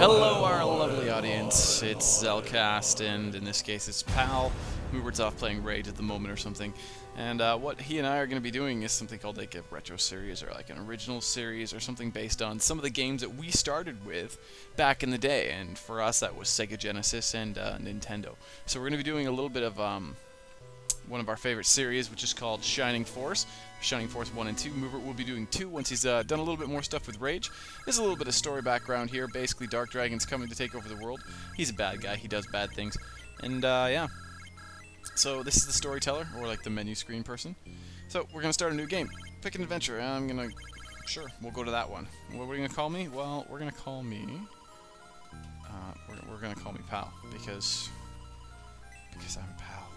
Hello, our lovely audience. It's Zelcast, and in this case, it's Pal. Moobert's off playing Rage at the moment or something. And what he and I are going to be doing is something called like a retro series or like an original series or something based on some of the games that we started with back in the day. And for us, that was Sega Genesis and Nintendo. So we're going to be doing a little bit of one of our favorite series, which is called Shining Force. Shining Force 1 and 2. Moobert will be doing 2 once he's done a little bit more stuff with Rage. There's a little bit of story background here. Basically, Dark Dragon's coming to take over the world. He's a bad guy. He does bad things. And, yeah. So, this is the storyteller, or like the menu screen person. So, we're going to start a new game. Pick an adventure. I'm going to... Sure, we'll go to that one. What are we going to call me? Well, we're going to call me... we're going to call me Pal, because I'm Pal.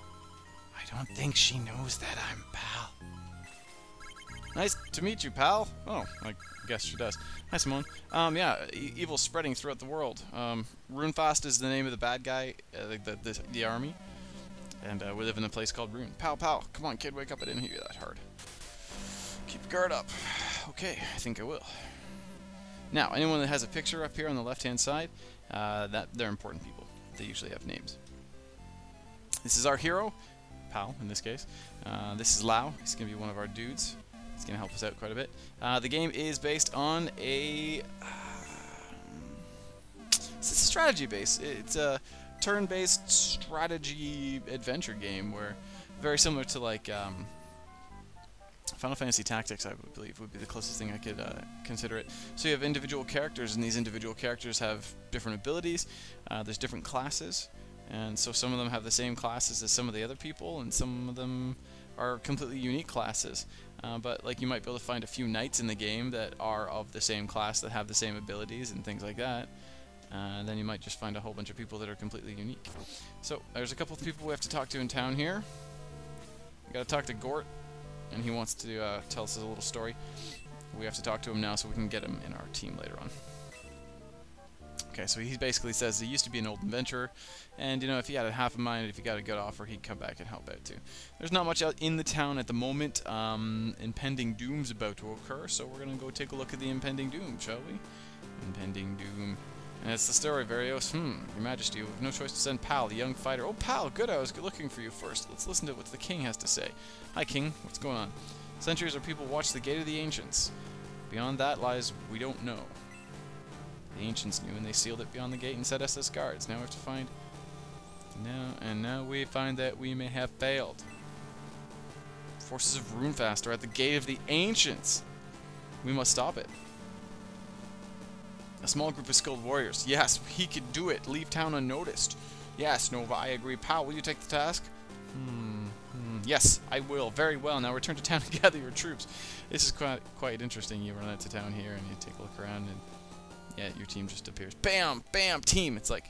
I don't think she knows that I'm Pal. Nice to meet you, Pal. Oh, I guess she does. Hi, Simone. Yeah, evil's spreading throughout the world. Runefast is the name of the bad guy, the army. And we live in a place called Rune. Pal, come on, kid, wake up. I didn't hit you that hard. Keep your guard up. Okay, I think I will. Now, anyone that has a picture up here on the left-hand side, they're important people. They usually have names. This is our hero, Pal, in this case. This is Lau. He's going to be one of our dudes. He's going to help us out quite a bit. The game is based on a... it's a strategy base. It's a turn-based strategy adventure game where, very similar to like Final Fantasy Tactics, I believe, would be the closest thing I could consider it. So you have individual characters, and these individual characters have different abilities. There's different classes, and so some of them have the same classes as some of the other people, and some of them are completely unique classes. But like you might be able to find a few knights in the game that are of the same class that have the same abilities and things like that. Then you might just find a whole bunch of people that are completely unique. So there's a couple of people we have to talk to in town here. We got to talk to Gort, and he wants to tell us a little story. We have to talk to him now so we can get him in our team later on. Okay, so he basically says he used to be an old adventurer, and you know, if he had a half a mind, if he got a good offer, he'd come back and help out too. There's not much out in the town at the moment. Impending doom's about to occur, so we're gonna go take a look at the impending doom, shall we? Impending doom. And it's the story, Varios. Your Majesty, we have no choice to send Pal, the young fighter. Oh, Pal, good, I was looking for you first. Let's listen to what the king has to say. Hi, king, what's going on? Centuries of people watch the gate of the ancients. Beyond that lies we don't know. The ancients knew, and they sealed it beyond the gate and set us as guards. Now we have to find... Now we find that we may have failed. Forces of Runefast are at the gate of the ancients. We must stop it. A small group of skilled warriors. Yes, he could do it. Leave town unnoticed. Yes, Nova, I agree. Pal, will you take the task? Yes, I will. Very well. Now return to town and gather your troops. This is quite interesting. You run out to town here and you take a look around and... yeah, your team just appears. Bam! Bam! Team! It's like,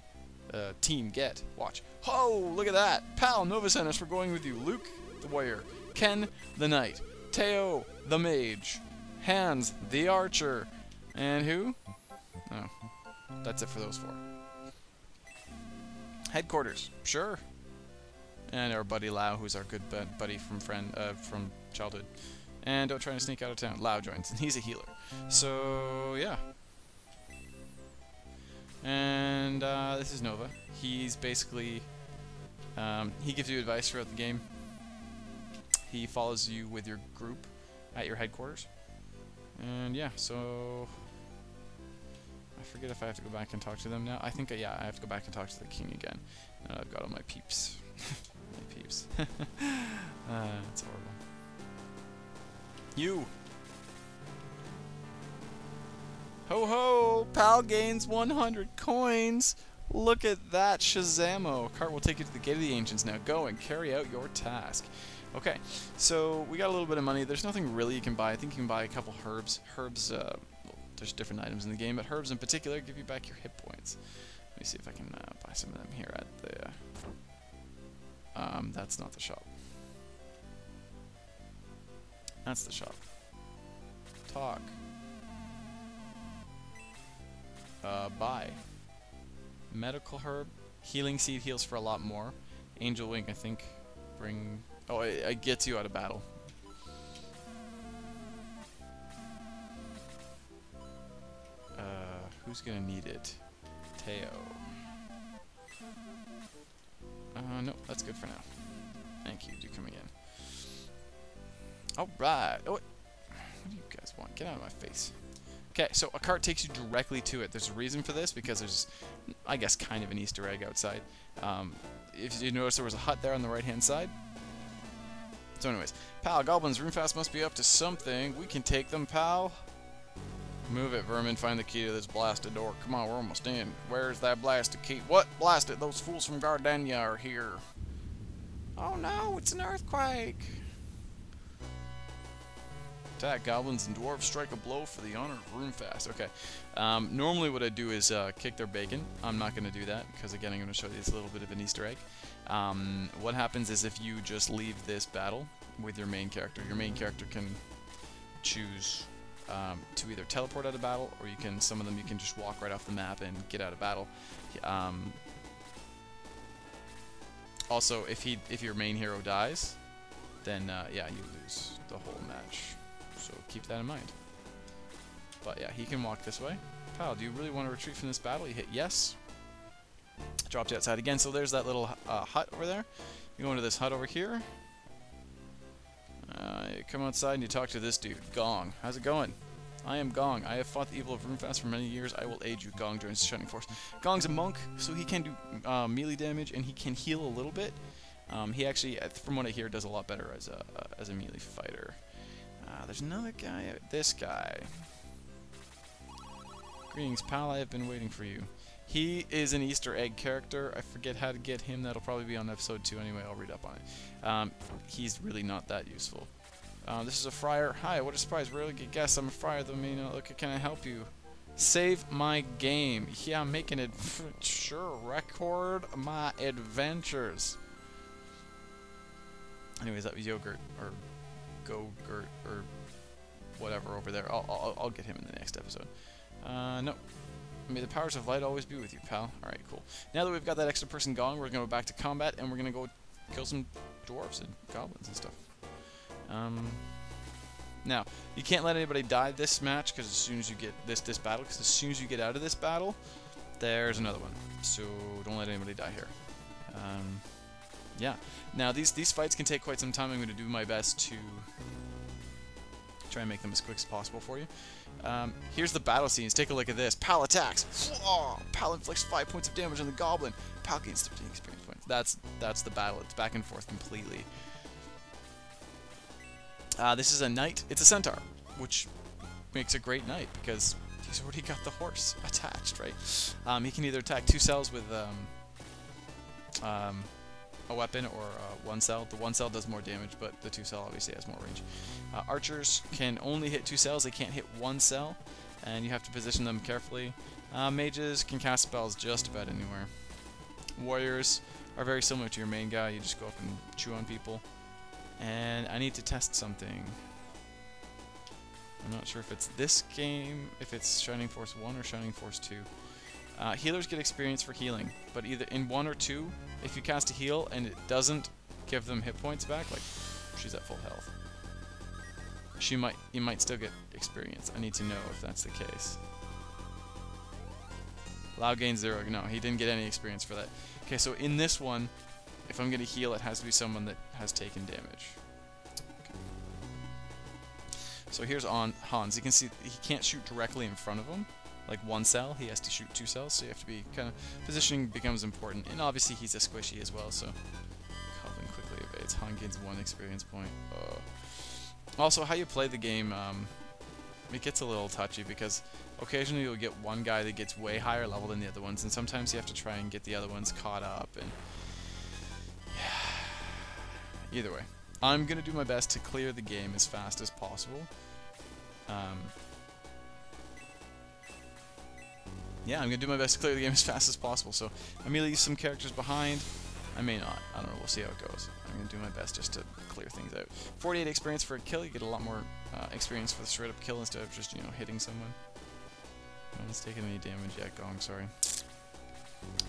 team, get. Watch. Oh, look at that! Pal, Nova sent us. We're going with you. Luke, the warrior. Ken, the knight. Teo, the mage. Hans, the archer. And who? Oh, that's it for those 4. Headquarters. Sure. And our buddy Lau, who's our good buddy from childhood. And don't try to sneak out of town. Lau joins, and he's a healer. So, yeah. And this is Nova. He's basically, he gives you advice throughout the game. He follows you with your group at your headquarters. And yeah, so I forget if I have to go back and talk to them now. I think, yeah, I have to go back and talk to the king again. Now I've got all my peeps. My peeps. That's horrible. You! Ho ho! Pal gains 100 coins! Look at that, Shazamo! Cart will take you to the gate of the ancients. Now go and carry out your task. Okay, so we got a little bit of money. There's nothing really you can buy. I think you can buy a couple herbs. Herbs, well, there's different items in the game, but herbs in particular give you back your hit points. Let me see if I can buy some of them here at the... that's not the shop. That's the shop. Talk. Buy. Medical herb. Healing seed heals for a lot more. Angel wing, I think, bring... oh, it gets you out of battle. Who's gonna need it? Teo. No, that's good for now. Thank you. Do coming in. Alright. Oh, what do you guys want? Get out of my face. Okay, so a cart takes you directly to it. There's a reason for this, because there's, I guess, kind of an Easter egg outside. If you notice, there was a hut there on the right-hand side. So anyways, pal, goblins, Runefast must be up to something. We can take them, pal. Move it, vermin. Find the key to this blasted door. Come on, we're almost in. Where's that blasted key? What? Blasted! Those fools from Gardenia are here. Oh no, it's an earthquake! Attack goblins and dwarves, strike a blow for the honor of Runefast. Okay. Normally what I do is kick their bacon. I'm not going to do that, because again I'm going to show you this little bit of an Easter egg. What happens is if you just leave this battle with your main character can choose to either teleport out of battle, or you can, some of them you can just walk right off the map and get out of battle. Also, if your main hero dies, then yeah, you lose the whole match. So keep that in mind. But yeah, he can walk this way. Pal, do you really want to retreat from this battle? You hit yes. Dropped you outside again. So there's that little hut over there. You go into this hut over here. You come outside and you talk to this dude, Gong. How's it going? I am Gong. I have fought the evil of Runefast for many years. I will aid you. Gong joins the Shining Force. Gong's a monk, so he can do melee damage and he can heal a little bit. He actually, from what I hear, does a lot better as a melee fighter. There's another guy. This guy. Greetings, pal. I have been waiting for you. He is an Easter egg character. I forget how to get him. That'll probably be on episode 2 anyway. I'll read up on it. He's really not that useful. This is a friar. Hi, what a surprise. Rarely get guests. I'm a friar, though. Look, can I help you? Save my game. Yeah, I'm making it. Sure, record my adventures. Anyways, that was Yogurt, or Go-Gurt, or whatever over there. I'll get him in the next episode. No. May the powers of light always be with you, pal. Alright, cool. Now that we've got that extra person gone, we're going to go back to combat, and we're going to go kill some dwarves and goblins and stuff. Now, you can't let anybody die this match, because as soon as you get this battle, because as soon as you get out of this battle, there's another one. So don't let anybody die here. Yeah. Now, these fights can take quite some time. I'm going to do my best to try and make them as quick as possible for you. Here's the battle scenes. Take a look at this. Pal attacks. Pal inflicts 5 points of damage on the goblin. Pal gains 13 experience points. That's the battle. It's back and forth completely. This is a knight. It's a centaur, which makes a great knight because he's already got the horse attached, right? He can either attack 2 cells with a weapon or 1 cell. The 1 cell does more damage, but the 2 cell obviously has more range. Archers can only hit 2 cells. They can't hit 1 cell, and you have to position them carefully. Mages can cast spells just about anywhere. Warriors are very similar to your main guy. You just go up and chew on people. And I need to test something. I'm not sure if it's this game, if it's Shining Force 1 or Shining Force 2. Healers get experience for healing, but either in 1 or 2, if you cast a heal and it doesn't give them hit points back, like she's at full health, you might still get experience. I need to know if that's the case. Lao gains 0. No, he didn't get any experience for that. Okay, so in this one, if I'm going to heal, it has to be someone that has taken damage. Okay. So here's Hans. You can see he can't shoot directly in front of him. Like 1 cell, he has to shoot 2 cells, so you have to be kind of... Positioning becomes important. And obviously he's a squishy as well, so... Goblin quickly evades. Han gains 1 experience point. Also, how you play the game, it gets a little touchy because occasionally you'll get one guy that gets way higher level than the other ones, and sometimes you have to try and get the other ones caught up, and... Either way, I'm going to do my best to clear the game as fast as possible. Yeah, I'm going to do my best to clear the game as fast as possible, so I may leave some characters behind. I may not. I don't know. We'll see how it goes. I'm going to do my best just to clear things out. 48 experience for a kill. You get a lot more experience for the straight-up kill instead of just, hitting someone. No one's taking any damage yet. Gong, sorry.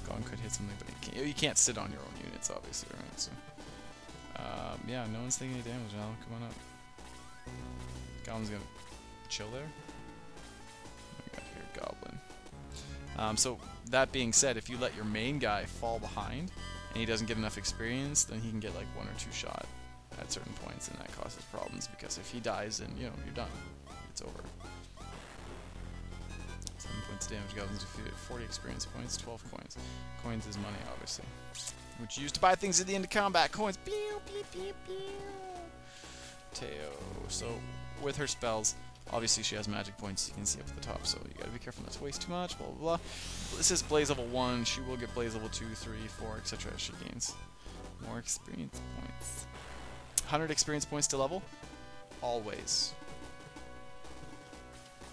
Gong could hit something, but you can't sit on your own units, obviously, right? So... yeah, no one's taking any damage now. Come on up. Goblin's gonna chill there. What do we got here? Goblin. So that being said, if you let your main guy fall behind and he doesn't get enough experience, then he can get like 1 or 2 shot at certain points, and that causes problems because if he dies, then you're done. It's over. 7 points of damage, goblins defeated, 40 experience points, 12 coins. Coins is money, obviously, which you use to buy things at the end of combat. Coins. Pew, pew, pew, pew. Teo. So with her spells, obviously she has magic points you can see up at the top, so you gotta be careful not to waste too much, blah blah blah. This is Blaze level 1, she will get Blaze level 2, 3, 4, etc. as she gains more experience points. 100 experience points to level? Always.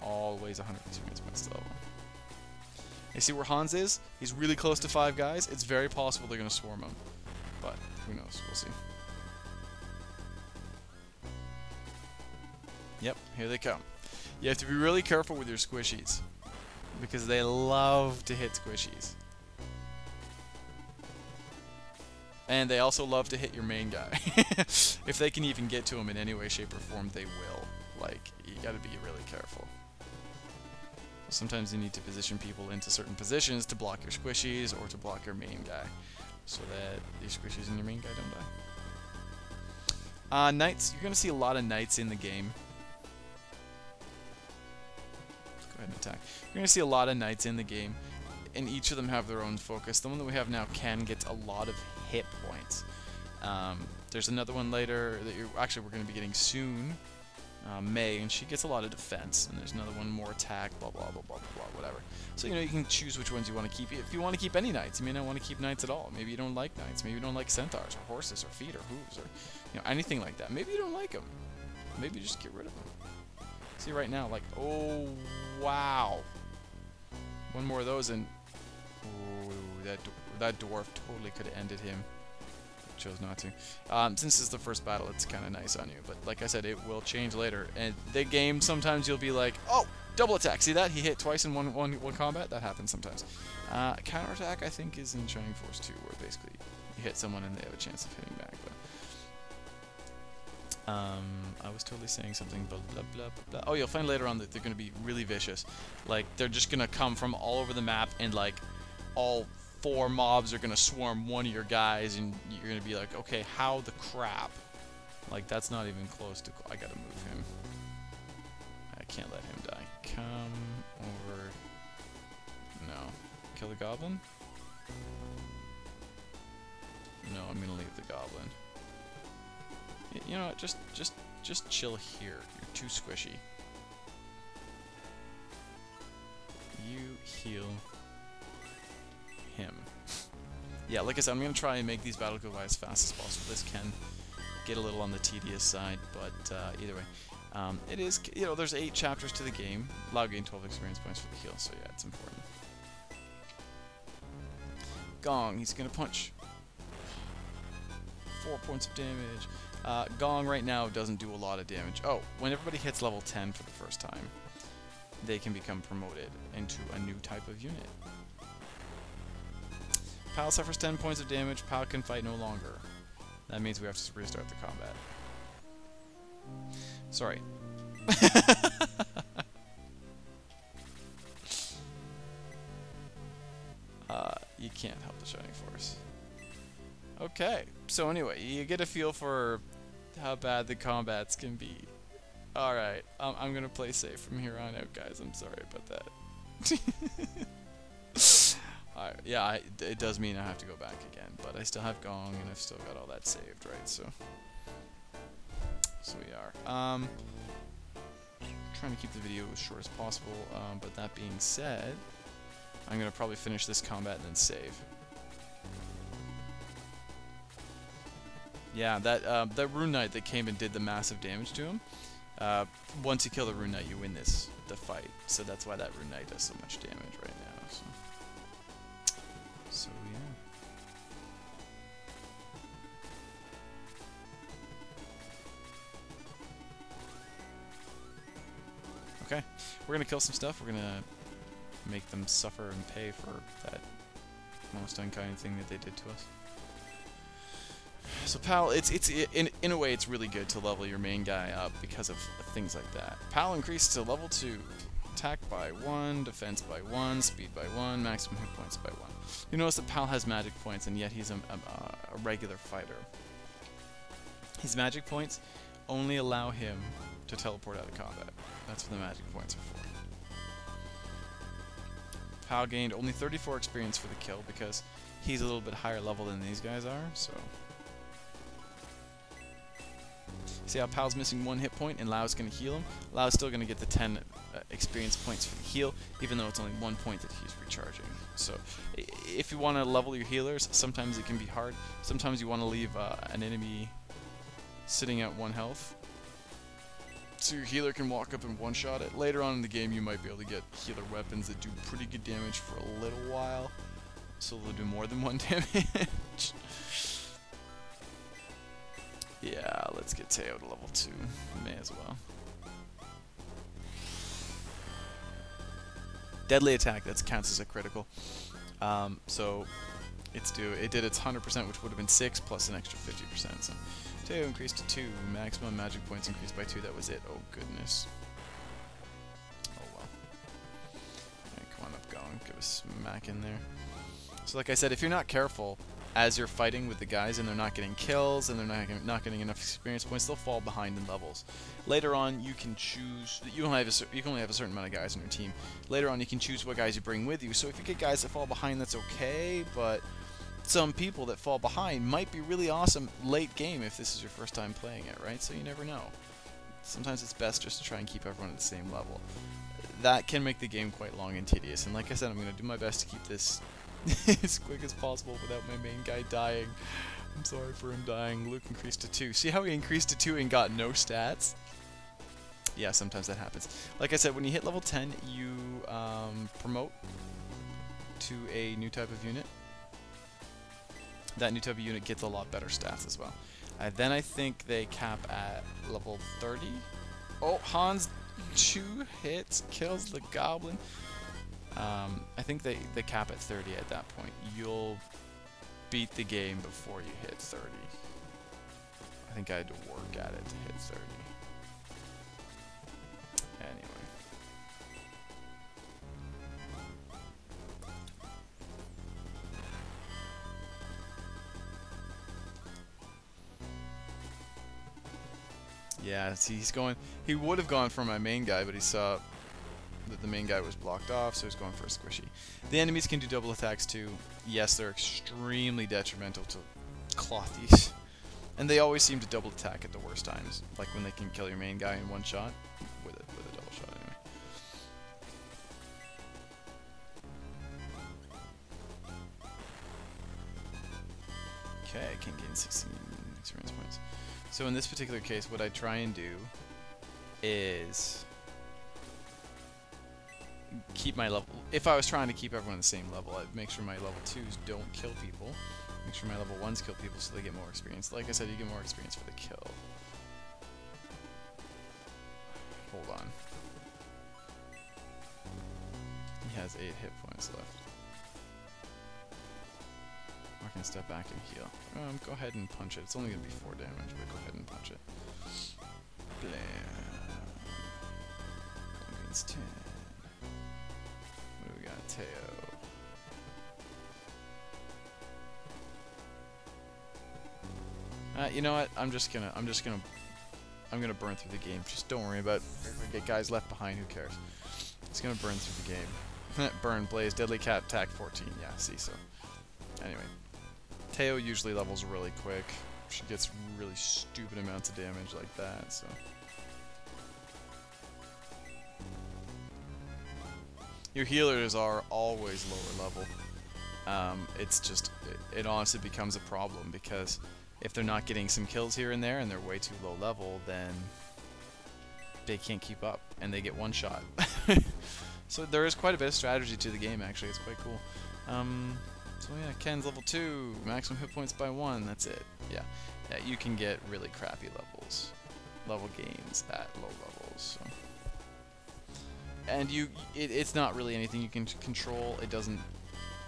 Always 100 experience points to level. You see where Hans is? He's really close to 5 guys. It's very possible they're gonna swarm him. But who knows, we'll see. Yep, here they come. You have to be really careful with your squishies, because they love to hit squishies. And they also love to hit your main guy. If they can even get to him in any way, shape, or form, they will. Like, you gotta be really careful. Sometimes you need to position people into certain positions to block your squishies or to block your main guy, so that your squishies and your main guy don't die. Knights, you're gonna see a lot of knights in the game. Go ahead and attack. You're going to see a lot of knights in the game, and each of them have their own focus. The one that we have now, Ken, gets a lot of hit points. There's another one later that we're going to be getting soon, May, and she gets a lot of defense. And there's another one, more attack, blah blah blah blah blah, whatever. So you can choose which ones you want to keep. If you want to keep any knights, you may not want to keep knights at all. Maybe you don't like knights. Maybe you don't like centaurs or horses or feet or hooves or anything like that. Maybe you don't like them. Maybe you just get rid of them. See right now, like, oh wow, one more of those and ooh, that dwarf totally could have ended him. Chose not to. Since it's the first battle, it's kind of nice on you, but like I said, it will change later. And the game, sometimes you'll be like, oh, double attack. See that? He hit twice in one combat. That happens sometimes. Counterattack, I think, is in Shining Force 2, where basically you hit someone and they have a chance of hitting back. But I was totally saying something, blah, blah, blah, blah, blah. Oh, you'll find later on that they're going to be really vicious. Like, they're just going to come from all over the map, and, like, all 4 mobs are going to swarm one of your guys, and you're going to be like, okay, how the crap? Like, that's not even close to... I got to move him. I can't let him die. Come over... No. Kill the goblin? No, I'm going to leave the goblin. You know what, just chill here. You're too squishy. You heal him. Yeah, like I said, I'm going to try and make these battles go by as fast as possible. This can get a little on the tedious side, but either way. It is, there's 8 chapters to the game. Allow gain 12 experience points for the heal, so yeah, it's important. Gong, he's going to punch. 4 points of damage. Gong right now doesn't do a lot of damage. Oh, when everybody hits level 10 for the first time, they can become promoted into a new type of unit. Pal suffers 10 points of damage. Pal can fight no longer. That means we have to restart the combat. Sorry. You can't help the Shining Force. Okay, so anyway, you get a feel for how bad the combats can be. Alright, I'm gonna play safe from here on out, guys. I'm sorry about that. Alright, yeah, it does mean I have to go back again, but I still have Gong, and I've still got all that saved, right? So we are. Trying to keep the video as short as possible, but that being said, I'm gonna probably finish this combat and then save. Yeah, that Rune Knight that came and did the massive damage to him, once you kill the Rune Knight, you win the fight. So that's why that Rune Knight does so much damage right now. So yeah. Okay, we're gonna kill some stuff. We're gonna make them suffer and pay for that most unkind thing that they did to us. So Pal, in a way, it's really good to level your main guy up because of things like that. Pal increased to level 2. attack by 1, defense by 1, speed by 1, maximum hit points by 1. You notice that Pal has magic points, and yet he's a regular fighter. His magic points only allow him to teleport out of combat. That's what the magic points are for. Pal gained only 34 experience for the kill because he's a little bit higher level than these guys are, so... See how Pal's missing 1 hit point and Lau's going to heal him? Lau's still going to get the 10 experience points for the heal, even though it's only 1 point that he's recharging. So, if you want to level your healers, sometimes it can be hard. Sometimes you want to leave an enemy sitting at 1 health, so your healer can walk up and one-shot it. Later on in the game, you might be able to get healer weapons that do pretty good damage for a little while, so they'll do more than 1 damage. Yeah, let's get Teo to level 2. May as well. Deadly attack, that counts as a critical. So it did its 100%, which would have been 6 plus an extra 50%. So Teo increased to 2. Maximum magic points increased by 2. That was it. Oh goodness. Oh well. Right, come on up, going. Give a smack in there. So like I said, if you're not careful, as you're fighting with the guys and they're not getting kills and they're not getting enough experience points, they'll fall behind in levels. Later on, you can choose. You can only have a certain amount of guys on your team. Later on, you can choose what guys you bring with you. So if you get guys that fall behind, that's okay. But some people that fall behind might be really awesome late game if this is your first time playing it, right? So you never know. Sometimes it's best just to try and keep everyone at the same level. That can make the game quite long and tedious. And like I said, I'm going to do my best to keep this as quick as possible without my main guy dying. I'm sorry for him dying. Luke increased to 2. See how he increased to 2 and got no stats? Yeah, sometimes that happens. Like I said, when you hit level 10, you promote to a new type of unit. That new type of unit gets a lot better stats as well. Then I think they cap at level 30. Oh, Hans 2 hits, kills the goblin. I think they cap at 30 at that point. You'll beat the game before you hit 30. I think I had to work at it to hit 30. Anyway. Yeah, see, he would have gone for my main guy, but he saw that the main guy was blocked off, so he's going for a squishy. The enemies can do double attacks too. Yes, they're extremely detrimental to Clothies. And they always seem to double attack at the worst times, like when they can kill your main guy in 1 shot, with a double shot anyway. Okay, I can gain 16 experience points. So in this particular case, what I try and do is keep my level. If I was trying to keep everyone the same level, I'd make sure my level 2s don't kill people. Make sure my level 1s kill people so they get more experience. Like I said, you get more experience for the kill. Hold on. He has 8 hit points left. I can step back and heal. Go ahead and punch it. It's only going to be 4 damage, but go ahead and punch it. Blam. Against 10. What do we got? Teo. You know what? I'm gonna burn through the game. Just don't worry about it. If I get guys left behind, who cares? It's gonna burn through the game. Burn, blaze, deadly cat, attack 14. Yeah, see, so. Anyway. Teo usually levels really quick. She gets really stupid amounts of damage like that, so. Your healers are always lower level. It's just, it honestly becomes a problem because if they're not getting some kills here and there and they're way too low level, then they can't keep up and they get one shot. So there is quite a bit of strategy to the game, actually. It's quite cool. So yeah, Ken's level 2, maximum hit points by 1, that's it. Yeah, you can get really crappy level gains at low levels. So. And it's not really anything you can control. It doesn't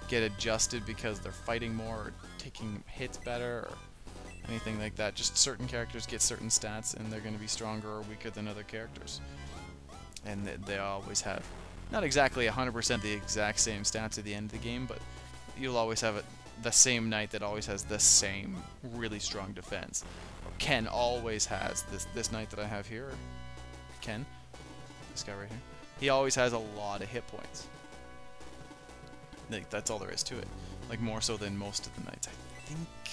get adjusted because they're fighting more or taking hits better or anything like that. Just certain characters get certain stats and they're going to be stronger or weaker than other characters. and they always have not exactly 100% the exact same stats at the end of the game, but you'll always have the same knight that always has the same really strong defense. Ken always has this knight that I have here. Ken, this guy right here. He always has a lot of hit points. Like, that's all there is to it. Like, more so than most of the knights.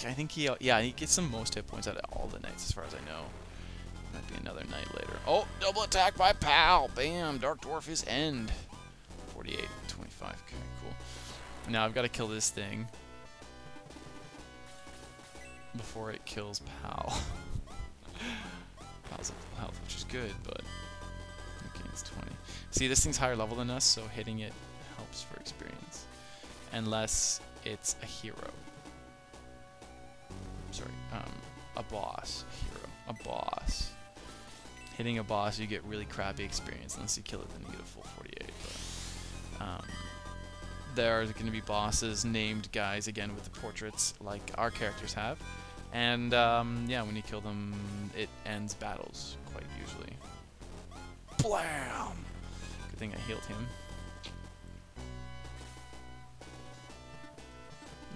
I think he gets the most hit points out of all the knights, as far as I know. Might be another knight later. Oh, double attack by Pal. Bam, Dark Dwarf is end. 48, 25. Okay, cool. Now I've got to kill this thing before it kills Pal. Pal's at full health, which is good, but okay, it's 20. See, this thing's higher level than us, so hitting it helps for experience. Unless it's a hero. Sorry, a boss hero. A boss. Hitting a boss, you get really crappy experience. Unless you kill it, then you get a full 48. But, there are going to be bosses named guys, again, with the portraits, like our characters have. And, yeah, when you kill them, it ends battles, quite usually. Blam! Good thing I healed him.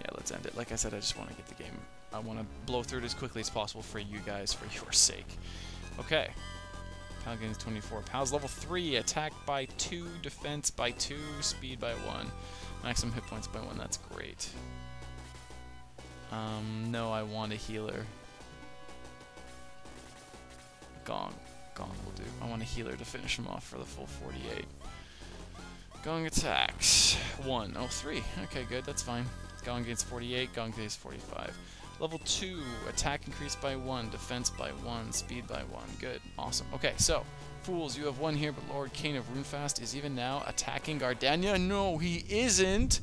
Yeah, let's end it. Like I said, I just want to get the game. I want to blow through it as quickly as possible for you guys, for your sake. Okay. Pal gains 24. Pal's level 3, attack by 2, defense by 2, speed by 1. Maximum hit points by 1, that's great. No, I want a healer. Gong. Gong will do. I want a healer to finish him off for the full 48. Gong attacks. 1. Oh, 3. Okay, good, that's fine. Gong gains 48, Gong gains 45. Level 2, attack increased by 1, defense by 1, speed by 1. Good, awesome. Okay, so, fools, you have 1 here, but Lord Kane of Runefast is even now attacking Gardania. No, he isn't!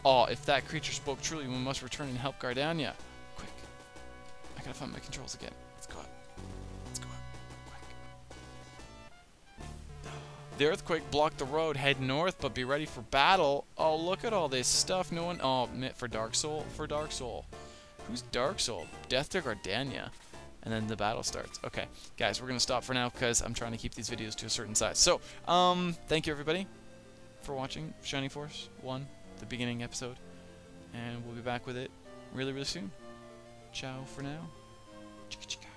Oh, if that creature spoke truly, we must return and help Gardania. Quick. I gotta find my controls again. Let's go up. Let's go up. Quick. The earthquake blocked the road. Head north, but be ready for battle. Oh, look at all this stuff. No one... Oh, for Dark Soul? For Dark Soul. Who's Dark Soul? Death to Gardania. And then the battle starts. Okay, guys, we're going to stop for now because I'm trying to keep these videos to a certain size. So, thank you, everybody, for watching Shining Force 1, the beginning episode. And we'll be back with it really, really soon. Ciao for now. Chicka chicka.